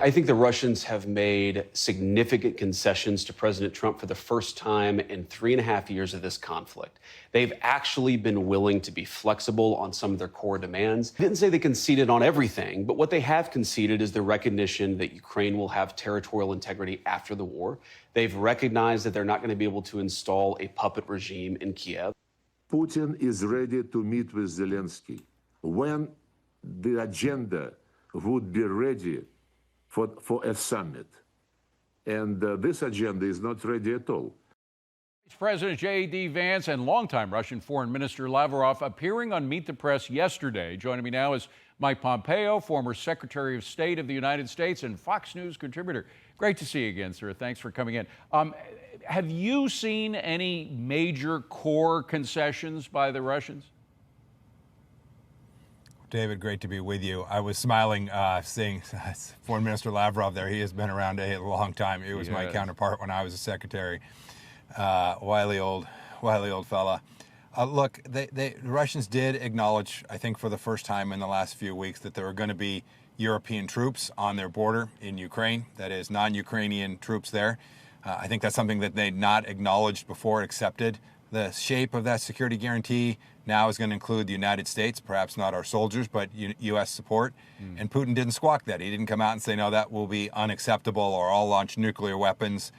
I think the Russians have made significant concessions to President Trump for the first time in 3.5 years of this conflict. They've actually been willing to be flexible on some of their core demands. I didn't say they conceded on everything, but what they have conceded is the recognition that Ukraine will have territorial integrity after the war. They've recognized that they're not going to be able to install a puppet regime in Kiev. Putin is ready to meet with Zelensky when the agenda would be ready for a summit. And this agenda is not ready at all. President J.D. Vance and longtime Russian Foreign Minister Lavrov appearing on Meet the Press yesterday. Joining me now is Mike Pompeo, former Secretary of State of the United States and Fox News contributor. Great to see you again, sir. Thanks for coming in. Have you seen any major core concessions by the Russians? David, great to be with you. I was smiling seeing Foreign Minister Lavrov there. He has been around a long time. He was my counterpart when I was a secretary. Wily old fella. Look, the Russians did acknowledge, I think for the first time in the last few weeks, that there are going to be European troops on their border in Ukraine, that is non-Ukrainian troops there. I think that's something that they'd not acknowledged before, accepted. The shape of that security guarantee now is going to include the United States, perhaps not our soldiers, but U.S. support. And Putin didn't squawk that. He didn't come out and say, no, that will be unacceptable, or I'll launch nuclear weapons.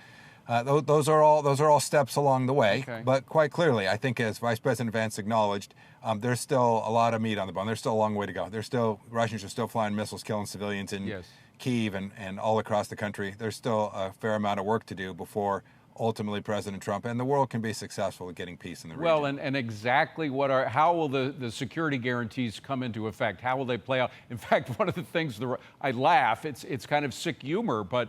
Those are all steps along the way. Okay. But quite clearly, I think as Vice President Vance acknowledged, there's still a lot of meat on the bone. There's still a long way to go. Russians are still flying missiles, killing civilians in Kyiv and all across the country. There's still a fair amount of work to do before ultimately President Trump and the world can be successful at getting peace in the region. Well, and exactly how will the security guarantees come into effect? How will they play out? In fact, one of the things, I laugh, it's kind of sick humor, but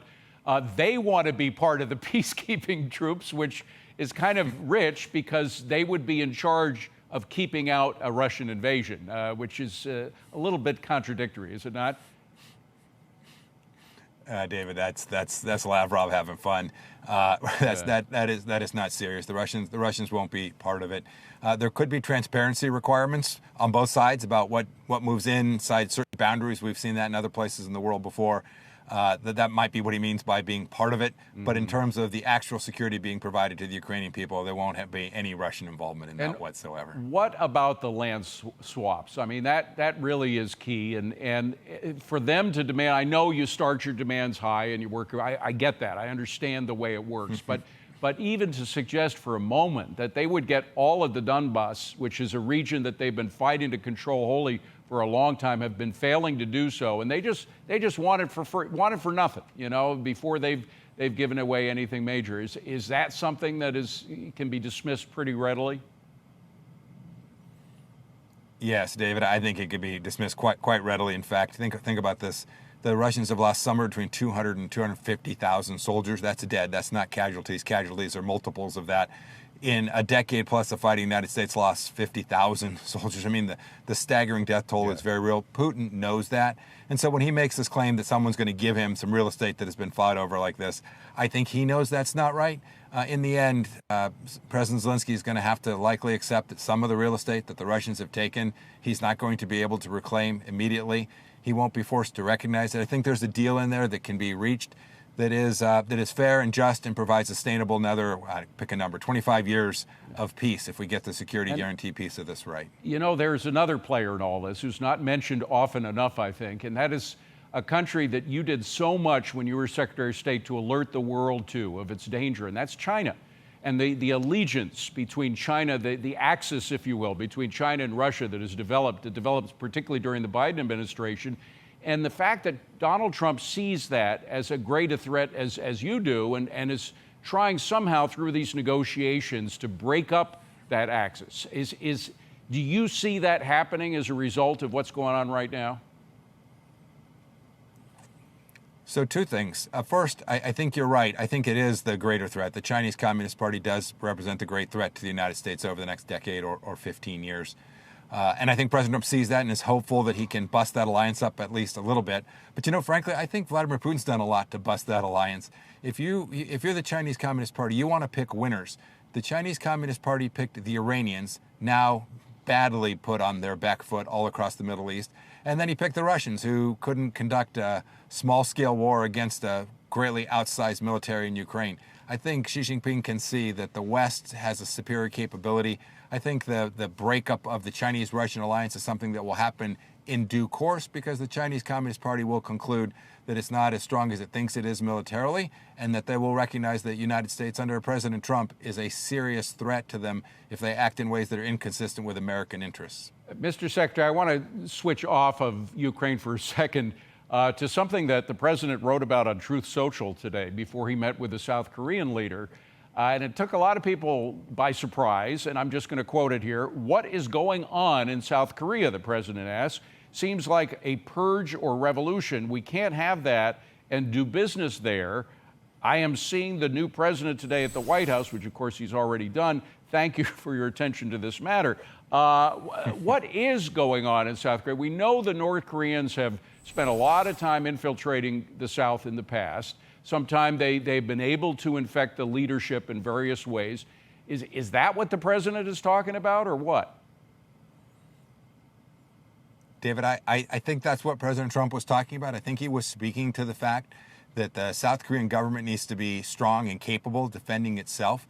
they want to be part of the peacekeeping troops, which is kind of rich because they would be in charge of keeping out a Russian invasion, which is a little bit contradictory, is it not? David, that's Lavrov having fun. That is not serious. The Russians won't be part of it. There could be transparency requirements on both sides about what moves inside certain boundaries. We've seen that in other places in the world before. That might be what he means by being part of it. But in terms of the actual security being provided to the Ukrainian people, there won't be any Russian involvement in that whatsoever. What about the land swaps? I mean, that really is key. And for them to demand, I know you start your demands high and you work, I get that. I understand the way it works. But even to suggest for a moment that they would get all of the Donbass, which is a region that they've been fighting to control wholly for a long time, have been failing to do so, and they just want it for nothing, before they've given away anything major. Is that something that can be dismissed pretty readily? Yes, David, I think it could be dismissed quite readily. In fact, think about this. The Russians have lost somewhere between 200 and 250,000 soldiers. That's dead. That's not casualties. Casualties are multiples of that. In a decade plus of fighting, the United States lost 50,000 soldiers. I mean, the staggering death toll is very real. Putin knows that. And so when he makes this claim that someone's going to give him some real estate that has been fought over like this, I think he knows that's not right. In the end, President Zelensky is going to have to likely accept that some of the real estate that the Russians have taken, he's not going to be able to reclaim immediately. He won't be forced to recognize it. I think there's a deal in there that can be reached that is fair and just and provides sustainable, pick a number, 25 years of peace if we get the security guarantee piece of this right. There's another player in all this who's not mentioned often enough, I think, and that is a country that you did so much when you were Secretary of State to alert the world to of its danger, and that's China. And the allegiance between China, the axis, if you will, between China and Russia that has developed, particularly during the Biden administration, and the fact that Donald Trump sees that as a great a threat as you do, and is trying somehow through these negotiations to break up that axis. Do you see that happening as a result of what's going on right now? So two things. First, I think you're right. I think it is the greater threat. The Chinese Communist Party does represent the great threat to the United States over the next decade or 15 years. And I think President Trump sees that and is hopeful that he can bust that alliance up at least a little bit. But, frankly, I think Vladimir Putin's done a lot to bust that alliance. If you're the Chinese Communist Party, you want to pick winners. The Chinese Communist Party picked the Iranians, now badly put on their back foot all across the Middle East. And then he picked the Russians, who couldn't conduct a small-scale war against a greatly outsized military in Ukraine. I think Xi Jinping can see that the West has a superior capability. I think the breakup of the Chinese-Russian alliance is something that will happen in due course, because the Chinese Communist Party will conclude that it's not as strong as it thinks it is militarily, and that they will recognize that the United States under President Trump is a serious threat to them if they act in ways that are inconsistent with American interests. Mr. Secretary, I want to switch off of Ukraine for a second to something that the president wrote about on Truth Social today before he met with the South Korean leader. And it took a lot of people by surprise, and I'm just going to quote it here. "What is going on in South Korea?" the president asked. "Seems like a purge or revolution. We can't have that and do business there. I am seeing the new president today at the White House," which of course he's already done. "Thank you for your attention to this matter." What is going on in South Korea? We know the North Koreans have spent a lot of time infiltrating the South in the past. Sometimes they've been able to infect the leadership in various ways. Is that what the president is talking about, or what? David, I think that's what President Trump was talking about. I think he was speaking to the fact that the South Korean government needs to be strong and capable of defending itself,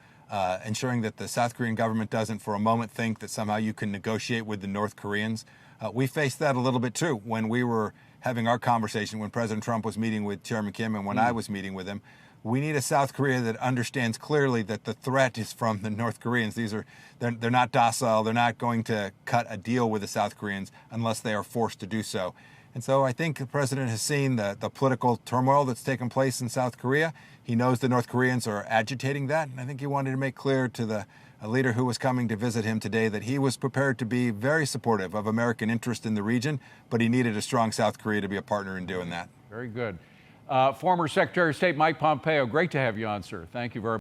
ensuring that the South Korean government doesn't for a moment think that somehow you can negotiate with the North Koreans. We faced that a little bit too when we were having our conversation, when President Trump was meeting with Chairman Kim and when I was meeting with him. We need a South Korea that understands clearly that the threat is from the North Koreans. They're not docile. They're not going to cut a deal with the South Koreans unless they are forced to do so. And so I think the president has seen the political turmoil that's taken place in South Korea. He knows the North Koreans are agitating that. And I think he wanted to make clear to the leader who was coming to visit him today that he was prepared to be very supportive of American interest in the region, but he needed a strong South Korea to be a partner in doing that. Very good. Former Secretary of State Mike Pompeo, great to have you on, sir. Thank you very much.